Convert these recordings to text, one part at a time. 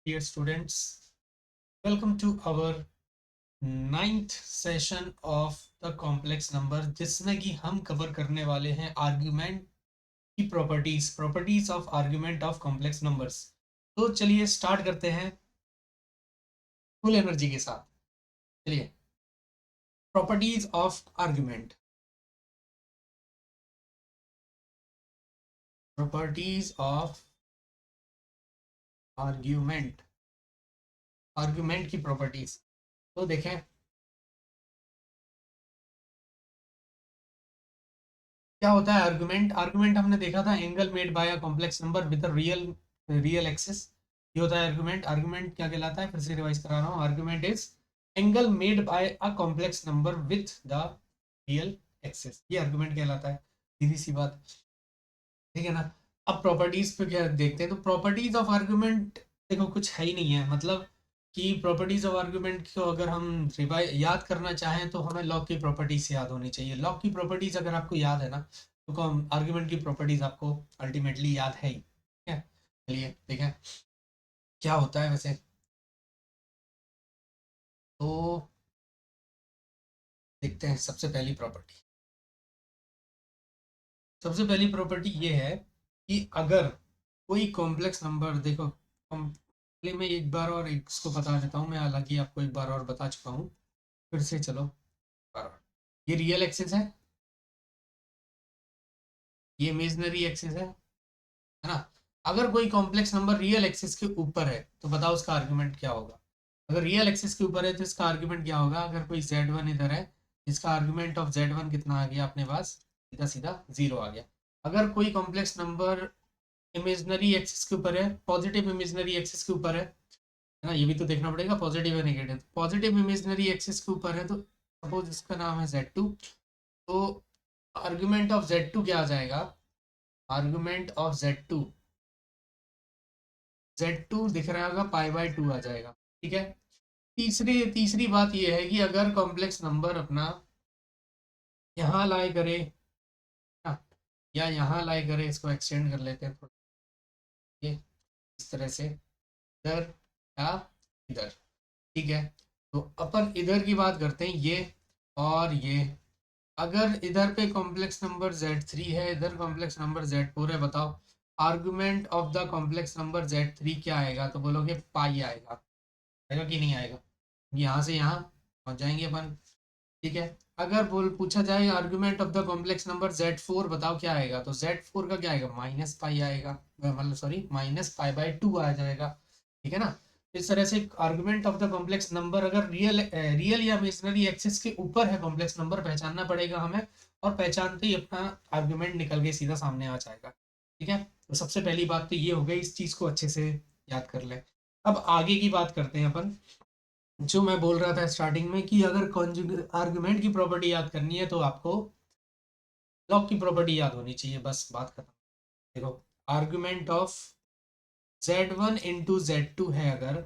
Dear students, welcome to our ninth session of the complex number, जिसमें कि हम cover करने वाले हैं आर्ग्यूमेंट की properties of argument of complex numbers. तो चलिए स्टार्ट करते हैं फुल एनर्जी के साथ। चलिए, properties of argument. Properties of argument, argument की प्रॉपर्टीज। तो देखें, क्या होता है आर्गुमेंट। आर्गुमेंट हमने देखा था, angle made by a complex number with real real axis. ये होता है आर्गुमेंट। आर्गुमेंट क्या कहलाता है, फिर से रिवाइज करा रहा हूँ। Argument is angle made by a complex number with the real axis, ये आर्गुमेंट कहलाता है। सीधी सी बात, ठीक है ना। अब प्रॉपर्टीज पे क्या देखते हैं, तो प्रॉपर्टीज ऑफ आर्गुमेंट देखो कुछ है ही नहीं है। मतलब कि प्रॉपर्टीज ऑफ आर्गुमेंट को अगर हम रिवाइज याद करना चाहें तो हमें लॉग की प्रॉपर्टीज से याद होनी चाहिए। लॉग की प्रॉपर्टीज अगर आपको याद है ना, तो आर्गुमेंट की प्रॉपर्टीज आपको अल्टीमेटली याद है ही, ठीक है। चलिए देखें क्या होता है वैसे। तो देखते हैं सबसे पहली प्रॉपर्टी। सबसे पहली प्रॉपर्टी ये है कि अगर कोई कॉम्प्लेक्स नंबर, देखो पहले मैं एक बार और इसको बता देता हूँ। मैं हालांकि आपको एक बार और बता चुका हूँ, फिर से चलो बार बार। ये रियल एक्सिस ये इमेजनरी एक्सिस है ना। अगर कोई कॉम्प्लेक्स नंबर रियल एक्सिस के ऊपर है तो बताओ उसका आर्गुमेंट क्या होगा। अगर रियल एक्सिस के ऊपर है तो इसका आर्गुमेंट क्या होगा। अगर कोई z1 इधर है, इसका आर्गुमेंट ऑफ z1 कितना आ गया अपने पास, सीधा सीधा 0 आ गया। अगर कोई कॉम्प्लेक्स नंबर इमेजनरी एक्सिस के ऊपर है, पॉजिटिव इमेजनरी एक्सिस के ऊपर है ना, ये भी तो देखना पड़ेगा पॉजिटिव है नेगेटिव। पॉजिटिव इमेजनरी एक्सिस के ऊपर है तो सपोज इसका नाम है z2, तो आर्गुमेंट ऑफ z2 क्या आ जाएगा। आर्गुमेंट ऑफ z2 दिख रहा होगा पाई/2 आ जाएगा, ठीक है। तीसरी तीसरी बात यह है कि अगर कॉम्प्लेक्स नंबर अपना यहाँ लाई करे ना, या यहाँ लाई करे, इसको एक्सटेंड कर लेते हैं थोड़ा, ये इस तरह से, इधर या इधर, ठीक है। तो अपन इधर की बात करते हैं, ये और ये। अगर इधर पे कॉम्प्लेक्स नंबर z3 है, इधर कॉम्प्लेक्स नंबर z4 है, बताओ argument of the complex number z3 क्या आएगा। तो बोलोगे पाई आएगा, आएगा कि नहीं आएगा। यहाँ से यहाँ पहुँच जाएंगे अपन, ठीक है। अगर बोल पूछा जाए argument of the complex number z4 बताओ क्या आएगा, तो z4 का क्या आएगा, माइनस पाई आएगा, मतलब सॉरी -π/2 आ जाएगा, ठीक है ना। इस तरह से argument of the complex number अगर रियल या इमेजिनरी एक्सिस के ऊपर है कॉम्प्लेक्स नंबर, पहचानना पड़ेगा हमें, और पहचानते ही अपना आर्गुमेंट निकल के सीधा सामने आ जाएगा, ठीक है। तो सबसे पहली बात तो ये हो गई, इस चीज को अच्छे से याद कर ले। अब आगे की बात करते हैं अपन। जो मैं बोल रहा था स्टार्टिंग में कि अगर कॉन्जुगेट आर्गुमेंट की प्रॉपर्टी याद करनी है तो आपको लॉग की प्रॉपर्टी याद होनी चाहिए, बस बात खत्म। देखो, आर्गुमेंट ऑफ z1 × z2 है, अगर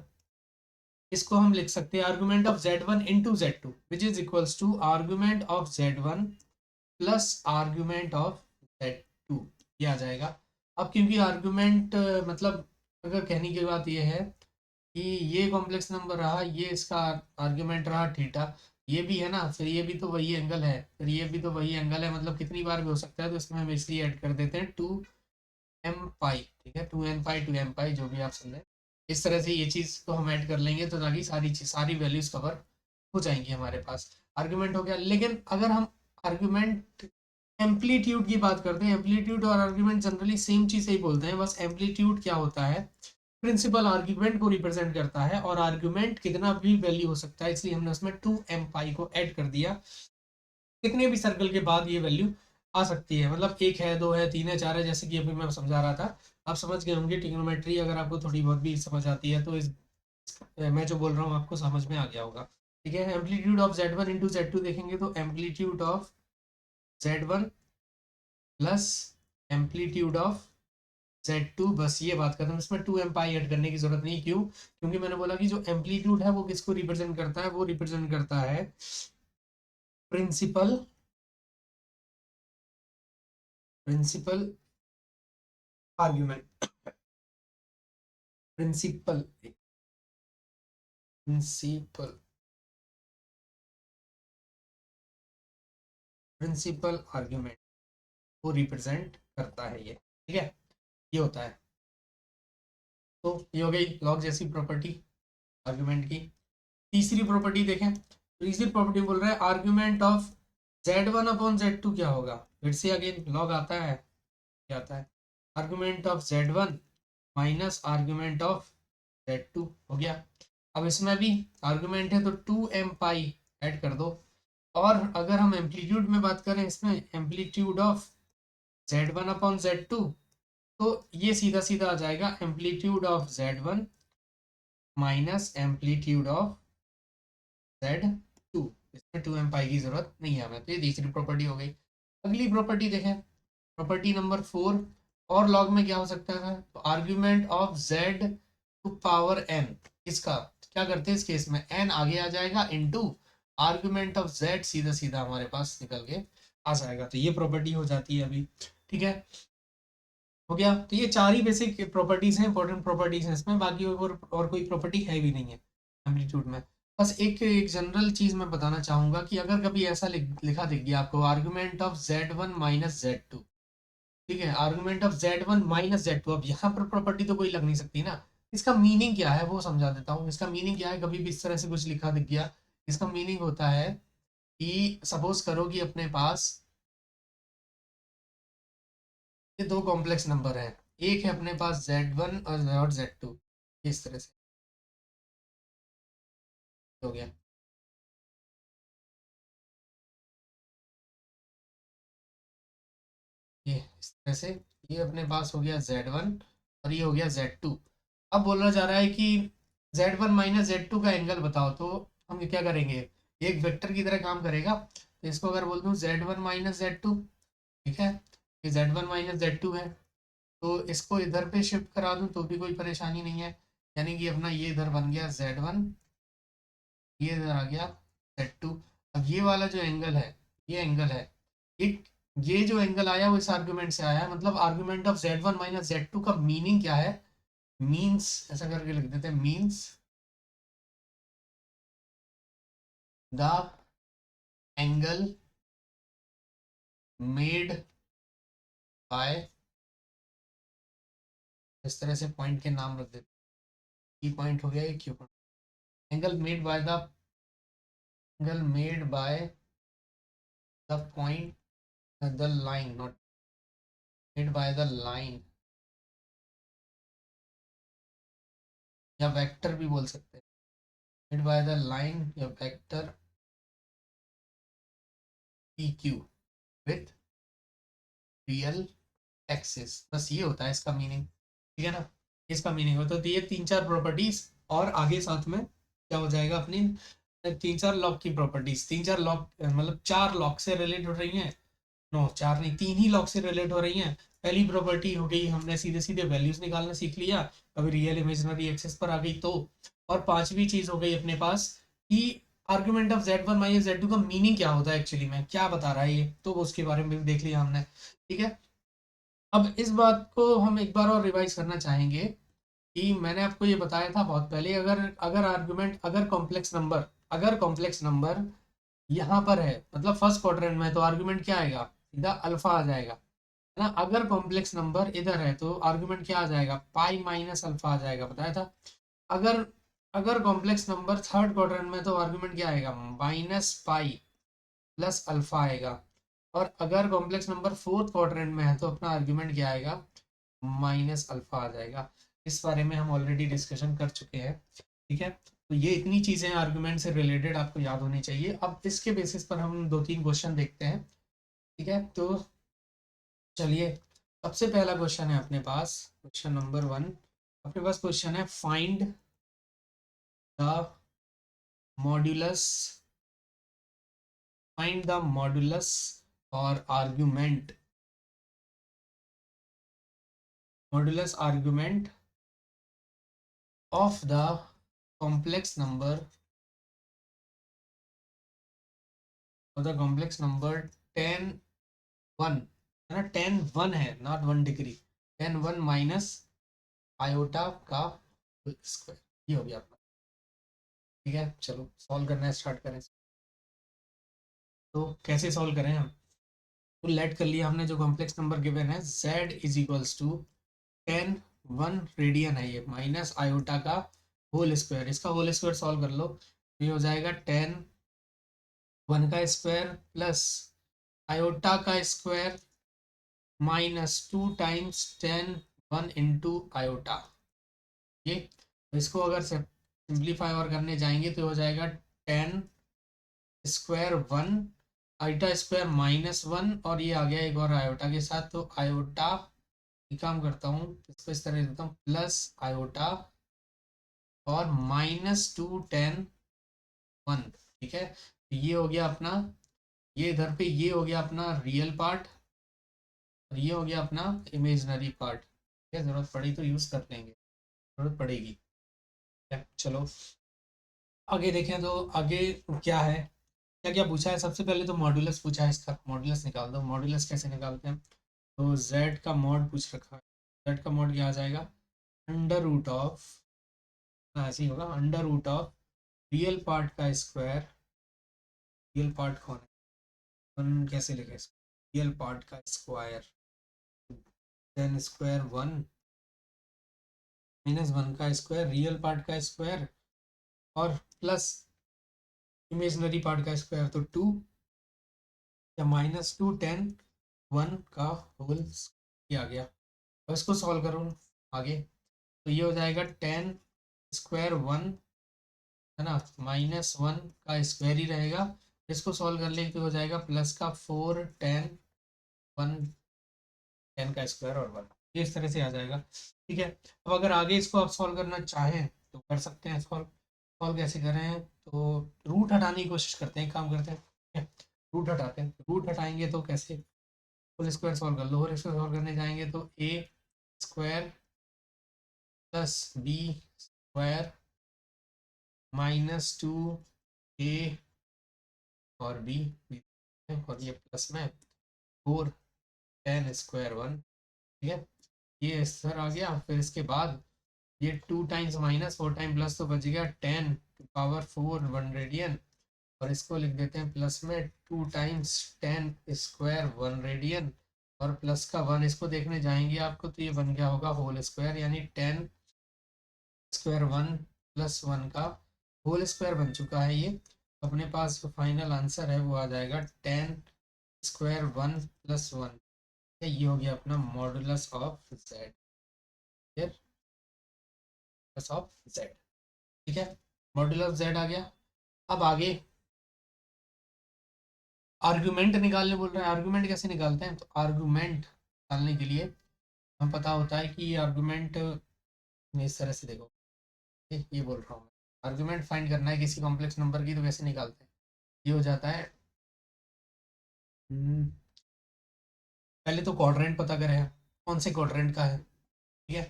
इसको हम लिख सकते हैं argument of z1 × z2 which is equals to argument of z1 plus argument of z2, ये आ जाएगा। अब क्योंकि आर्गुमेंट मतलब अगर कहने की बात ये है कि ये कॉम्प्लेक्स नंबर रहा, ये इसका आर्ग्यूमेंट रहा थीटा, ये भी है ना, फिर ये भी तो वही एंगल है, फिर ये भी तो वही एंगल है, मतलब कितनी बार भी हो सकता है, तो इसमें हम इसलिए ऐड कर देते हैं 2m पाई, ठीक है। 2n पाई 2m पाई, जो भी आप समझे। इस तरह से ये चीज़ को हम ऐड कर लेंगे तो ताकि सारी वैल्यूज कवर हो जाएंगी हमारे पास। आर्ग्यूमेंट हो गया। लेकिन अगर हम आर्ग्यूमेंट एम्पलीट्यूड की बात करते हैं, एम्पलीट्यूड और आर्ग्यूमेंट जनरली सेम चीज़ ही बोलते हैं, बस एम्पलीट्यूड क्या होता है, प्रिंसिपल आर्ग्यूमेंट को रिप्रेजेंट करता है, और आर्ग्यूमेंट कितना भी वैल्यू हो सकता है, इसलिए हमने उसमें 2m पाई को ऐड कर दिया। कितने भी सर्कल के बाद ये वैल्यू आ सकती है, मतलब एक है, दो है, तीन है, चार है, जैसे कि अभी मैं समझा रहा था। आप समझ गए होंगे ट्रिग्नोमेट्री, अगर आपको थोड़ी बहुत भी समझ आती है तो इस मैं जो बोल रहा हूँ आपको समझ में आ गया होगा, ठीक है। एम्पलीट्यूड ऑफ z1 × z2 देखेंगे तो amplitude of z1 plus amplitude of z2, बस ये बात खत्म। इसमें 2m पाई ऐड करने की जरूरत नहीं, क्यों, क्योंकि मैंने बोला कि जो एम्पलीट्यूड है वो किसको रिप्रेजेंट करता है, वो रिप्रेजेंट करता है principal principal argument, principal principal argument को रिप्रेजेंट करता है ये, ठीक है, ये होता है। तो ये हो गई लॉग जैसी प्रॉपर्टी आर्ग्यूमेंट की। तीसरी प्रॉपर्टी देखें, तीसरी प्रॉपर्टी बोल रहा है argument of z1 upon z2 क्या होगा। फिर से अगेन लॉग आता है, क्या आता है, argument of z1 minus argument of z2 हो गया। अब इसमें भी आर्ग्यूमेंट है तो 2m पाई ऐड कर दो। और अगर हम एम्पलीट्यूड में बात करें, इसमें amplitude of z1 upon z2, तो ये सीधा सीधा आ जाएगा amplitude of z1 minus amplitude of z2। इसमें 2m पाई की जरूरत नहीं है हमें, तो ये तीसरी प्रॉपर्टी हो गई। अगली प्रॉपर्टी देखें, प्रॉपर्टी नंबर 4। और लॉग में क्या हो सकता है, तो argument of z to power n, इसका क्या करते हैं इस केस में, n आगे आ जाएगा इनटू आर्ग्यूमेंट ऑफ z सीधा सीधा हमारे पास निकल के आ जाएगा। तो ये प्रॉपर्टी हो जाती है अभी, ठीक है, हो गया। तो ये चार ही बेसिक प्रॉपर्टीज हैं, इंपॉर्टेंट प्रॉपर्टीज हैं इसमें, बाकी और कोई प्रॉपर्टी है भी नहीं है एम्पलीट्यूड में। बस एक एक जनरल चीज मैं बताना चाहूंगा कि अगर कभी ऐसा लिखा दिख गया आपको argument of z1 minus z2, ठीक है, argument of z1 minus z2, अब यहाँ पर प्रॉपर्टी तो कोई लग नहीं सकती ना। इसका मीनिंग क्या है वो समझा देता हूँ। इसका मीनिंग क्या है, कभी भी इस तरह से कुछ लिखा दिख गया, इसका मीनिंग होता है कि सपोज करो कि अपने पास ये दो कॉम्प्लेक्स नंबर है, एक है अपने पास z1 और z2, इस तरह से हो गया। ये इस तरह से, ये अपने पास हो गया z1 और ये हो गया z2। अब बोला जा रहा है कि z1 माइनस z2 का एंगल बताओ, तो हम ये क्या करेंगे, ये एक वेक्टर की तरह काम करेगा। तो इसको अगर बोल दूं z1 माइनस z2, ठीक है, ये z1 माइनस z2 है, तो इसको इधर पे शिफ्ट करा दूं तो भी कोई परेशानी नहीं है। यानी कि अपना ये इधर बन गया z1, ये इधर आ गया z2। अब ये वाला जो एंगल है, ये एंगल है, एक ये जो एंगल आया वो इस आर्गुमेंट से आया है। मतलब argument of z1 minus z2 का मीनिंग क्या है, मीन्स ऐसा करके लिख देते हैं, means the angle made by, इस तरह से पॉइंट के नाम रख देते हैं, ई पॉइंट हो गया, ये Q point, angle made by the, angle made by the point, the line, not made by the line, या वेक्टर भी बोल सकते हैं, मेड बाय द लाइन या vector P Q with real axis. बस ये होता है इसका मीनिंग, ठीक है ना, इसका मीनिंग होता है। तो ये तीन चार प्रॉपर्टीज और आगे साथ में क्या हो जाएगा अपनी, तीन चार लॉक की प्रॉपर्टीज, तीन चार लॉक मतलब चार लॉक से रिलेट हो रही हैं, नो चार नहीं, तीन ही लॉक से रिलेट हो रही हैं। पहली प्रॉपर्टी हो गई, हमने सीधे सीधे वैल्यूज निकालना सीख लिया, कभी रियल इमेजिनरी एक्सेस पर आ गई तो। और पांचवी चीज हो गई अपने पास कि argument of z1 minus z2 का मीनिंग क्या होता है, एक्चुअली में क्या बता रहा है ये, तो उसके बारे में भी देख लिया हमने, ठीक है। अब इस बात को हम एक बार और रिवाइज करना चाहेंगे कि मैंने आपको ये बताया था बहुत पहले, अगर अगर आर्गुमेंट, अगर कॉम्प्लेक्स नंबर यहाँ पर है, मतलब फर्स्ट क्वाड्रेंट में, तो आर्गुमेंट क्या आएगा, सीधा अल्फा आ जाएगा, है ना। अगर कॉम्प्लेक्स नंबर इधर है तो आर्गुमेंट क्या आ जाएगा, पाई माइनस अल्फा आ जाएगा, बताया था। अगर अगर कॉम्प्लेक्स नंबर थर्ड क्वाड्रेंट में तो आर्गुमेंट क्या आएगा, माइनस पाई प्लस अल्फा आएगा। और अगर कॉम्प्लेक्स नंबर फोर्थ क्वाड्रेंट में है तो अपना आर्गुमेंट क्या आएगा, माइनस अल्फा आ जाएगा। इस बारे में हम ऑलरेडी डिस्कशन कर चुके हैं, ठीक है। तो ये इतनी चीजें आर्गुमेंट से रिलेटेड आपको याद होनी चाहिए। अब इसके बेसिस पर हम दो तीन क्वेश्चन देखते हैं, ठीक है। तो चलिए, सबसे पहला क्वेश्चन है अपने पास, क्वेश्चन नंबर 1। अपने पास क्वेश्चन है, find the modulus, find the modulus और argument, modulus argument of the complex number, और द कॉम्प्लेक्स नंबर 10 1, है ना, 10 1 है, नॉट 1 डिग्री, 10 1 माइनस आयोटा का स्क्वायर, ये हो गया अपना। ठीक है, चलो सॉल्व करना स्टार्ट करें। तो कैसे सॉल्व करें हम? तो लेट कर लिया हमने, जो कॉम्प्लेक्स नंबर गिवन है z is equals to 10 1 radian है ये, माइनस आयोटा का होल स्क्वायर, इसका होल स्क्वायर सॉल्व कर लो। तो ये हो जाएगा 10 1 का स्क्वायर प्लस आयोटा का square minus 2 times 10 1 into iota. ये तो इसको अगर सिंप्लीफाई और करने जाएंगे तो हो जाएगा 10 स्क्वायर 1 आयोटा स्क्वायर माइनस 1, और ये आ गया एक और आयोटा के साथ, तो आयोटा ये काम करता हूँ, इसको इस तरह देता हूँ, प्लस आयोटा और माइनस 2 10 1। ठीक है, तो ये हो गया अपना, ये इधर पे ये हो गया अपना रियल पार्ट, और ये हो गया अपना इमेजनरी पार्ट। ठीक है, जरूरत पड़ी तो यूज कर लेंगे, जरूरत पड़ेगी। ठीक है, चलो आगे देखें। तो आगे क्या है, क्या क्या पूछा है? सबसे पहले तो मॉड्यूलस पूछा है, इसका मॉड्यूलस निकाल दो। मॉड्यूलस कैसे निकालते हैं? तो z का मॉड पूछ रखा है, z का मॉड क्या आ जाएगा? अंडर रूट ऑफ, ऐसे ही होगा, under root of real part का स्क्वायर, रियल पार्ट कौन है, वन कैसे लिखे इसको, रियल पार्ट का स्क्वायर, देन स्क्वायर 1 माइनस 1 का स्क्वायर, रियल पार्ट का स्क्वायर, और प्लस इमेजनरी पार्ट का स्क्वायर, तो 2 या माइनस 2 10 1 का होल आ गया। अब इसको सॉल्व करो आगे, तो ये हो जाएगा 10 स्क्वायर 1 है ना, माइनस 1 का स्क्वायर ही रहेगा। इसको सॉल्व कर ले तो हो जाएगा प्लस का 4 10 1 10 का स्क्वायर और 1, ये इस तरह से आ जाएगा। ठीक है, अब अगर आगे इसको आप सॉल्व करना चाहें तो कर सकते हैं। सॉल्व सॉल्व कैसे करें? तो रूट हटाने की कोशिश करते हैं, काम करते हैं। ठीक है, रूट हटाते हैं, रूट हटाएंगे तो कैसे? होल स्क्वायर सॉल्व कर लो, होल स्क्वायर सॉल्व करने जाएंगे तो a square plus b square minus 2 a और बी, और ये प्लस में 4 10 स्क्वायर 1। ठीक है, ये इस तरह आ गया। फिर इसके बाद ये 2 टाइम्स माइनस 4 टाइम प्लस, तो बच गया 10 टू पावर 4 1 रेडियन, और इसको लिख देते हैं प्लस में 2 टाइम्स 10 स्क्वायर 1 रेडियन, और प्लस का 1 इसको देखने जाएंगे आपको तो ये बन गया होगा होल स्क्वायर, यानी 10 स्क्वायर 1 प्लस 1 का होल स्क्वायर बन चुका है ये। अपने पास जो फाइनल आंसर है वो आ जाएगा 10 स्क्वायर 1 प्लस 1। ये हो गया अपना modulus of Z, modulus of Z. ठीक है, मॉडुलस ऑफ जेड आ गया। अब आगे आर्गुमेंट निकालने बोल रहे हैं। आर्गुमेंट कैसे निकालते हैं? तो आर्गुमेंट निकालने के लिए हमें पता होता है कि आर्गुमेंट में इस तरह से देखो, ये बोल रहा हूँ मैं, आर्गुमेंट फाइंड करना है किसी कॉम्प्लेक्स नंबर की, तो कैसे निकालते हैं? ये हो जाता है, पहले तो क्वाड्रेंट पता करें, कौन से क्वाड्रेंट का है। ठीक है,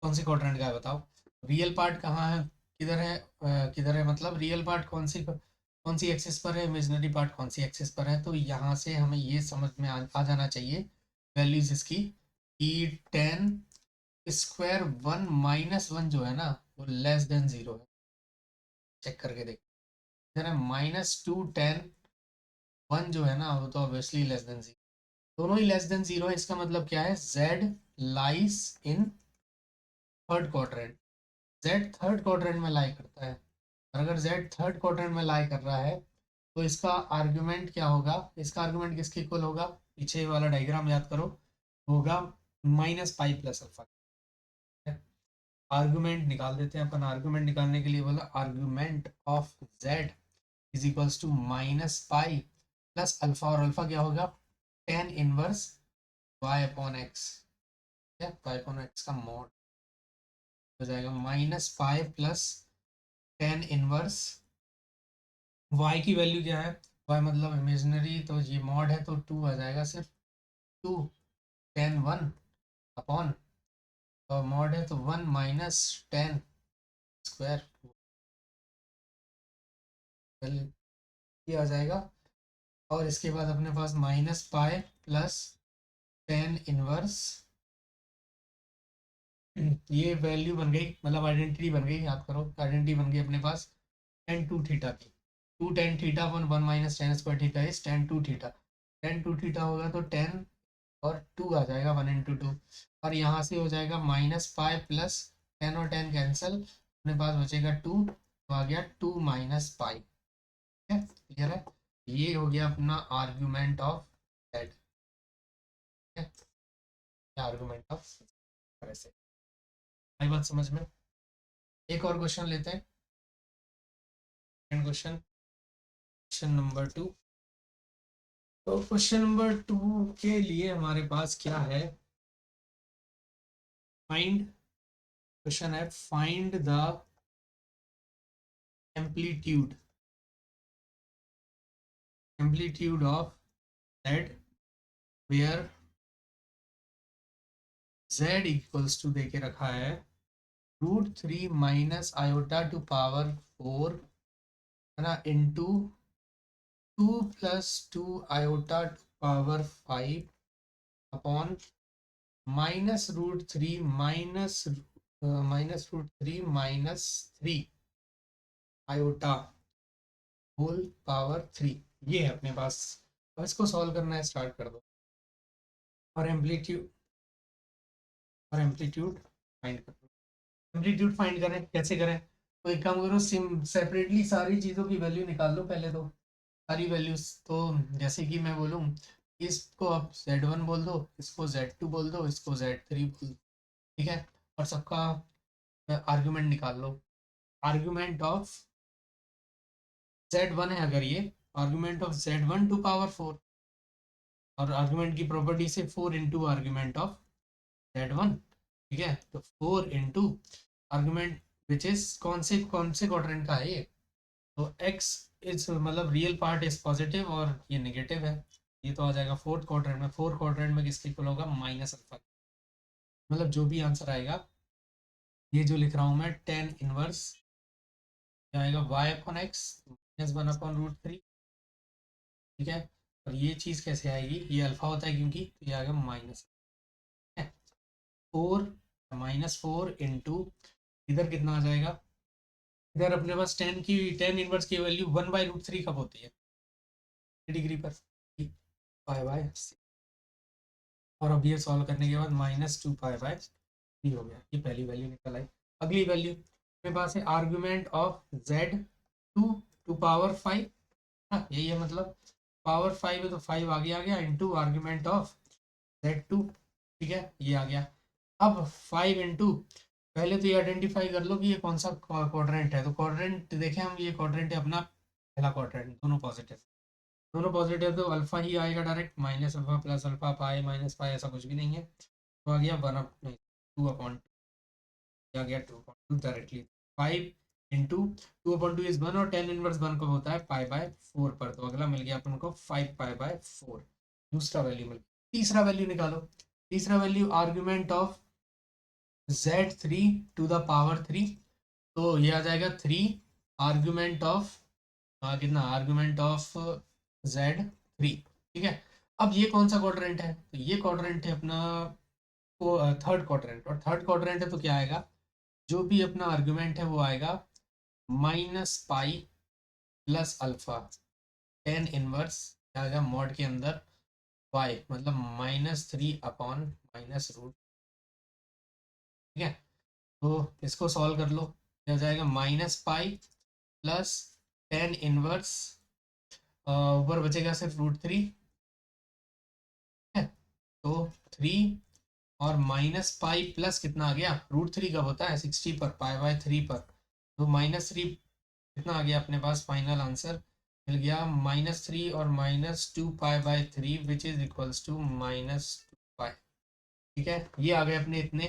कौन से क्वाड्रेंट का है बताओ? रियल पार्ट कहाँ है, किधर है, किधर है, मतलब रियल पार्ट कौन सी एक्सिस पर है, इमेजिनरी पार्ट कौन सी एक्सिस पर है। तो यहाँ से हमें ये समझ में आ जाना चाहिए वैल्यूज इसकी, कि 10 स्क्वायर 1 माइनस 1 जो है ना वो लेस देन 0 है। चेक करके देख, इधर है -2 10 1 जो है ना वो तो ऑब्वियसली लेस देन 0, दोनों ही लेस देन 0 है। इसका मतलब क्या है? z lies in third quadrant, z third quadrant में लाई करता है। और अगर z थर्ड क्वाड्रेंट में लाई कर रहा है तो इसका आर्गुमेंट क्या होगा? इसका आर्गुमेंट किसके इक्वल होगा? पीछे वाला डायग्राम याद करो, होगा -पाई प्लस अल्फा। आर्गुमेंट निकाल देते हैं अपन। आर्गुमेंट निकालने के लिए बोला argument of z is equals to -pi plus alpha, और अल्फा क्या होगा? Tan inverse y upon x, y upon x का मॉड हो जाएगा -पाई प्लस 10 इनवर्स y की वैल्यू क्या है? y मतलब इमेजनरी, तो ये मॉड है तो 2 आ जाएगा सिर्फ, 2 10 1 अपॉन, और मॉड है तो 1 माइनस 10 स्क्वायर, ये आ जाएगा। और इसके बाद अपने पास -पाई प्लस 10 इनवर्स, ये वैल्यू बन गई, मतलब आइडेंटिटी बन गई, याद करो आइडेंटिटी बन गई अपने पास। टेन टू थीटा की, two tan theta upon one minus tan square theta is tan two theta, tan two theta होगा तो टेन और टू आ जाएगा, वन इंटू टू, और यहाँ से हो जाएगा माइनस पाई प्लस टेन और टेन कैंसिल, अपने पास बचेगा टू, तो आ गया टू माइनस पाई। ठीक है, क्लियर है? ये हो गया अपना argument of Z, argument of ऐसे। आई बात समझ में? एक और क्वेश्चन लेते हैं, second question, question number two. तो क्वेश्चन नंबर टू के लिए हमारे पास क्या है, फाइंड, क्वेश्चन है find the amplitude, amplitude of z where z equals to देके रखा है root three minus iota to power four है ना, into two plus two iota to power five upon minus root three minus minus root three minus three iota whole power three. ये है अपने पास, अब इसको सॉल्व करना है, स्टार्ट कर दो। और एम्पलीट्यूड, और एम्पलीट्यूड फाइंड कर दो। एम्पलीट्यूड फाइंड करें, कैसे करें? तो एक काम करो, सिम सेपरेटली सारी चीज़ों की वैल्यू निकाल लो पहले, तो सारी वैल्यूज। तो जैसे कि मैं बोलूँ, इसको आप Z1 बोल दो, इसको Z2 बोल दो, इसको Z3 बोल दो, ठीक है, और सबका आर्ग्यूमेंट निकाल लो। आर्ग्यूमेंट ऑफ Z1 है अगर ये, argument of Z1 to power four, और आर्ग्यूमेंट की प्रॉपर्टी से four into argument of Z1, ठीक है, तो four into argument which is कौन से क्वाड्रेंट का है ये, तो x इज मतलब रियल पार्ट इज पॉजिटिव और ये नेगेटिव है, ये तो आ जाएगा फोर्थ क्वाड्रेंट में। फोर्थ क्वाड्रेंट में किसके इक्वल होगा, माइनस अल्फा, मतलब जो भी आंसर आएगा, ये जो लिख रहा हूँ मैं टेन इनवर्स आएगा y upon x minus one upon root three, ठीक है, और ये चीज़ कैसे आएगी, ये अल्फा होता है क्योंकि, तो ये आएगा minus four, minus four into इधर कितना आ जाएगा, इधर अपने पास टेन इनवर्स की value one by root three कब होती है, डिग्री पर, पाई बाय, और अब ये सॉल्व करने के बाद minus two pi by three हो गया, ये पहली वैल्यू निकल आई। अगली वैल्यू मेरे पास है argument of z two to power five, हाँ यही है, मतलब पावर फाइव है तो फाइव आगे आ गया, इंटू आर्ग्यूमेंट ऑफ Z2, ठीक है, ये आ गया। अब फाइव इंटू, पहले तो ये आइडेंटिफाई कर लो कि ये कौन सा क्वाड्रेंट है, तो क्वाड्रेंट देखें हम, ये क्वाड्रेंट है अपना पहला क्वाड्रेंट, दोनों पॉजिटिव, दोनों पॉजिटिव, तो अल्फा ही आएगा direct, minus alpha plus alpha pi minus pi ऐसा कुछ भी नहीं है, तो आ गया वन अप नहीं, टू अपॉन टू, आ गया two upon two directly, five into two upon two is one, और टेन इनवर्स वन कब होता है, पाई बाय फोर पर, तो अगला मिल गया अपन को फाइव पाई बाय फोर, दूसरा वैल्यू मिल गया। तीसरा वैल्यू निकालो, तीसरा value argument of Z3 to the power three, तो ये आ जाएगा थ्री आर्ग्यूमेंट ऑफ कितना, आर्ग्यूमेंट ऑफ Z3, ठीक है। अब ये कौन सा क्वाड्रेंट है, तो ये क्वाड्रेंट है अपना थर्ड क्वाड्रेंट, और थर्ड क्वाड्रेंट है तो क्या आएगा, जो भी अपना आर्ग्यूमेंट है वो आएगा minus pi plus alpha tan inverse क्या आएगा मॉड के अंदर y, मतलब minus three upon minus root, ठीक है। तो इसको सॉल्व कर लो, क्या हो जाएगा, minus pi plus tan inverse, ऊपर बचेगा सिर्फ रूट थ्री, है, तो थ्री और माइनस पाई प्लस कितना आ गया, रूट थ्री कब होता है, सिक्सटी पर, पाई बाय थ्री पर, तो माइनस थ्री कितना आ गया अपने पास, फाइनल आंसर मिल गया माइनस थ्री और minus two pi by three which is equals to minus two pi, ठीक है, ये आ गए अपने इतने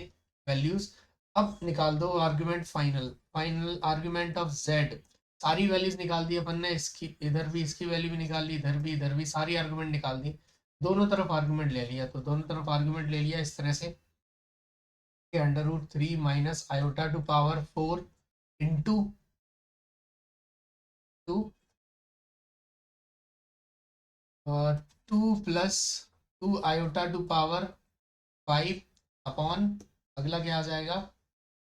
वैल्यूज। अब निकाल दो argument final, final argument of Z, सारी वैल्यूज निकाल दी अपन ने, इसकी इधर भी इसकी वैल्यू भी निकाल ली, इधर भी सारी आर्ग्यूमेंट निकाल दी, दोनों तरफ आर्ग्यूमेंट ले लिया, तो दोनों तरफ आर्ग्यूमेंट ले लिया इस तरह से, under root three minus iota to power four into two, और two plus two iota to power five upon, अगला क्या आ जाएगा,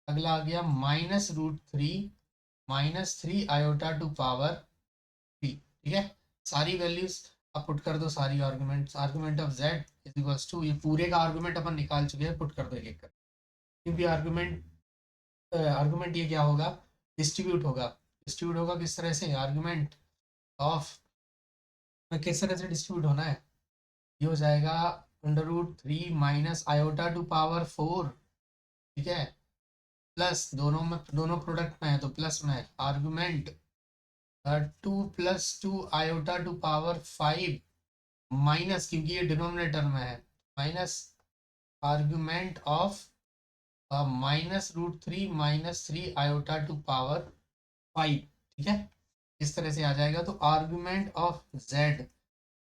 अगला आ गया minus root three -3 iota to power 3, ठीक है। सारी वैल्यूज आप पुट कर दो, सारी argument, argument of z is equals to, ये पूरे का आर्गुमेंट अपन निकाल चुके हैं, पुट कर दो एक एक कर, क्योंकि आर्गुमेंट ये क्या होगा, डिस्ट्रीब्यूट होगा। डिस्ट्रीब्यूट होगा किस तरह से, आर्गुमेंट ऑफ किस तरह से डिस्ट्रीब्यूट होना है, ये हो जाएगा √3 माइनस आयोटा टू पावर 4, ठीक है, प्लस दोनों में, दोनों प्रोडक्ट में है तो प्लस में, argument 2 + 2 iota to power 5 minus, क्योंकि ये डिनोमिनेटर में है, minus argument of -√3 -3 iota to power 5, ठीक है। इस तरह से आ जाएगा। तो आर्गुमेंट ऑफ z,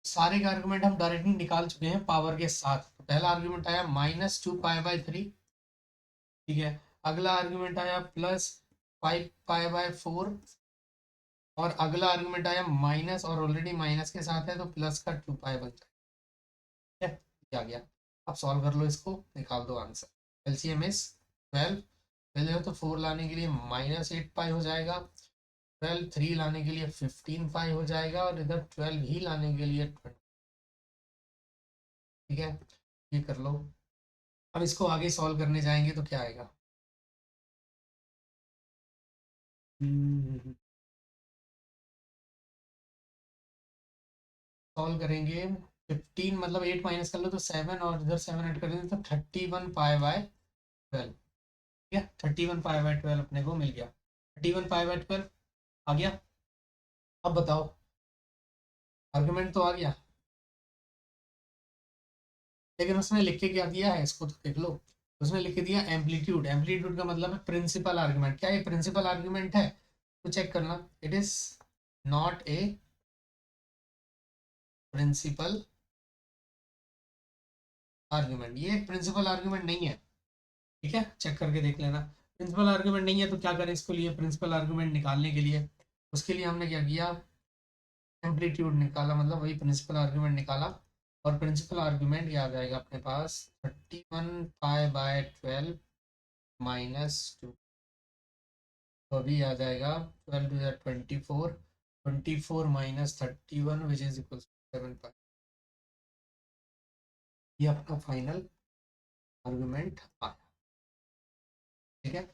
सारे का आर्गुमेंट हम डायरेक्टली निकाल चुके हैं पावर के साथ। तो पहला आर्गुमेंट आया -2π/3, ठीक है। अगला आर्गुमेंट आया +5π/4, और अगला आर्गुमेंट आया माइनस, और ऑलरेडी माइनस के साथ है तो प्लस का 2π बन जाएगा, ठीक है। ये आ गया। अब सॉल्व कर लो इसको, निकाल दो आंसर। एलसीएम इज 12, पहले हो तो 4 लाने के लिए -8π हो जाएगा, 12 3 लाने के लिए 15π हो जाएगा, और इधर 12 ही लाने के लिए 20, ठीक है। ये कर लो। अब इसको आगे सॉल्व करने जाएंगे तो क्या आएगा, सॉल्व करेंगे। 15 मतलब 8 माइनस कर लो तो 7, और इधर 7 ऐड कर देंगे तो 31π/12, ठीक है। 31π/12 अपने को मिल गया, 31π/12 आ गया। अब बताओ, आर्गुमेंट तो आ गया, लेकिन उसने लिख के क्या दिया है, इसको तो देख लो। उसने लिख के दिया एम्पलीट्यूड। एम्पलीट्यूड का मतलब है प्रिंसिपल आर्गुमेंट। क्या ये प्रिंसिपल आर्गुमेंट है, तो चेक करना, it is not a principal argument, ये प्रिंसिपल आर्गुमेंट नहीं है, ठीक है। चेक करके देख लेना, प्रिंसिपल आर्गुमेंट नहीं है। तो क्या करें इसको लिए, प्रिंसिपल आर्गुमेंट निकालने के लिए, उसके लिए हमने क्या किया, एम्पलीट्यूड निकाला, मतलब वही प्रिंसिपल आर्गुमेंट निकाला। और प्रिंसिपल आर्गुमेंट क्या आ जाएगा अपने पास, 31π/12 -2, तो अभी आ जाएगा 12 टू 24, 24 - 31 विच इज इक्वल 7π। ये आपका फाइनल आर्गुमेंट आया, ठीक है।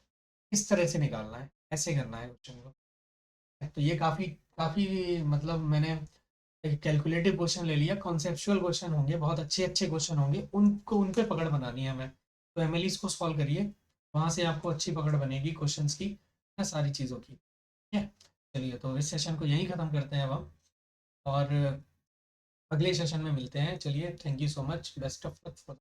इस तरह से निकालना है, ऐसे करना है क्वेश्चन को। तो ये काफ़ी काफ़ी मतलब मैंने एक कैलकुलेटिव क्वेश्चन ले लिया, कॉन्सेप्चुअल क्वेश्चन होंगे, बहुत अच्छे अच्छे क्वेश्चन होंगे, उनको उन पे पकड़ बनानी है हमें। तो एमएलईज को सॉल्व करिए, वहाँ से आपको अच्छी पकड़ बनेगी क्वेश्चंस की, है सारी चीज़ों की, ठीक है। चलिए, तो इस सेशन को यहीं ख़त्म करते हैं अब हम, और अगले सेशन में मिलते हैं। चलिए, thank you so much, best of luck for